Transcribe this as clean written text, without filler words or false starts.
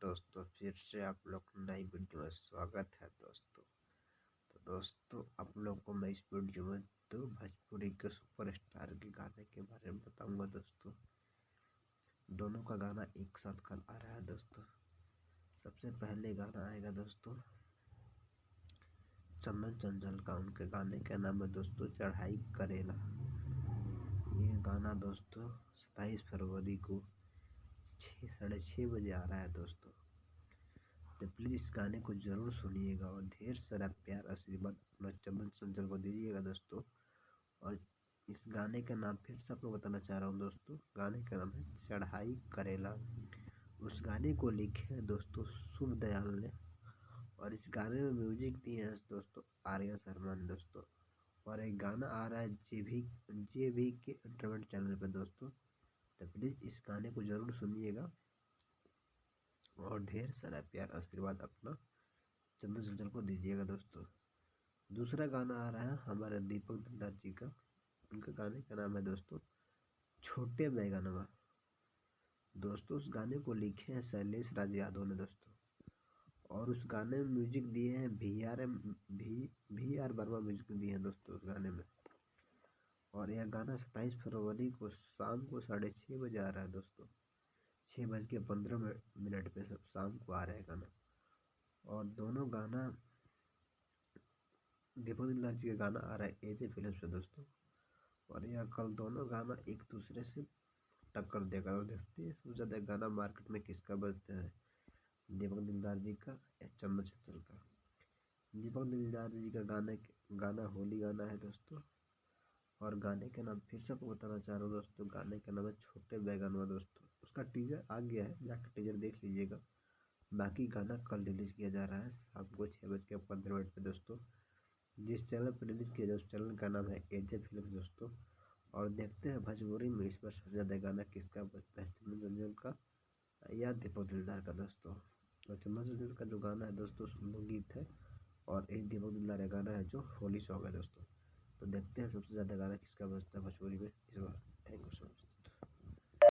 दोस्तों, फिर से आप लोग नई वीडियो में स्वागत है दोस्तों। तो दोस्तों, आप लोग को मैं इस वीडियो में दो भोजपुरी के सुपरस्टार के गाने के बारे में बताऊंगा दोस्तों। दोनों का गाना एक साथ कल आ रहा है दोस्तों। सबसे पहले गाना आएगा दोस्तों चंदन चंचल का। उनके गाने का नाम है दोस्तों चढ़ाई करेला। ये गाना दोस्तों 27 फरवरी को 6:30 बजे आ रहा है दोस्तों। तो प्लीज़ इस गाने को ज़रूर सुनिएगा और ढेर सारा प्यार आशीर्वाद अपना चंदन चंचल को दीजिएगा दोस्तों। और इस गाने का नाम फिर से आपको बताना चाह रहा हूँ दोस्तों, गाने का नाम है चढ़ाई करेला। उस गाने को लिखे हैं दोस्तों शुभ दयाल ने, और इस गाने में म्यूजिक दिए हैं दोस्तों आर्या शर्मा ने दोस्तों। और एक गाना आ रहा है जे भी के इंटरनेट चैनल पर दोस्तों। तो प्लीज़ इस गाने को ज़रूर सुनिएगा और ढेर सारा प्यार आशीर्वाद अपना चंदन चंचल को दीजिएगा दोस्तों। दूसरा गाना आ रहा है हमारे दीपक दिलदार जी का। उनके गाने का नाम है दोस्तों छोटे बैगनवा। दोस्तों उस गाने को लिखे हैं शैलेश राज यादव ने दोस्तों, और उस गाने में म्यूजिक दिए हैं वी आर वर्मा म्यूजिक दिए हैं दोस्तों उस गाने में। और यह गाना 27 फरवरी को शाम को 6:30 बजे आ रहा है दोस्तों। 6:15 पे सब शाम को आ रहा है गाना। और दोनों गाना दीपक दिलदार जी का गाना आ रहा है एजे फिल्म से दोस्तों। और यह कल दोनों गाना एक दूसरे से टक्कर देगा। और देखते हैं सबसे ज़्यादा गाना मार्केट में किसका बजता है, दीपक दिलदार जी का या चंदन चंचल का। दीपक दिलदार जी का गाना होली गाना है दोस्तों। और गाने का नाम फिर से आपको बताना चाह रहा हूँ दोस्तों, गाने का नाम है छोटे बैगनवा दोस्तों। उसका टीजर आ गया है, जाकर टीजर देख लीजिएगा। बाकी गाना कल रिलीज़ किया जा रहा है शाम को 6:15 पे दोस्तों। जिस चैनल पर रिलीज़ किया जाए उस चैनल का नाम है एजे फिल्म दोस्तों। और देखते हैं भोजपुरी में इस बार सबसे ज़्यादा गाना किसका बजता है, चंदन चंचल का या दीपक दिलदार का दोस्तों। और चंदन चंचल का जो गाना है दोस्तों सुंदर गीत है, और एक दीपक दिलदार का गाना है जो होली सॉन्ग है दोस्तों। तो देखते हैं सबसे ज़्यादा गाना किसका बजता है भोजपुरी में इस बार। Thank you so much.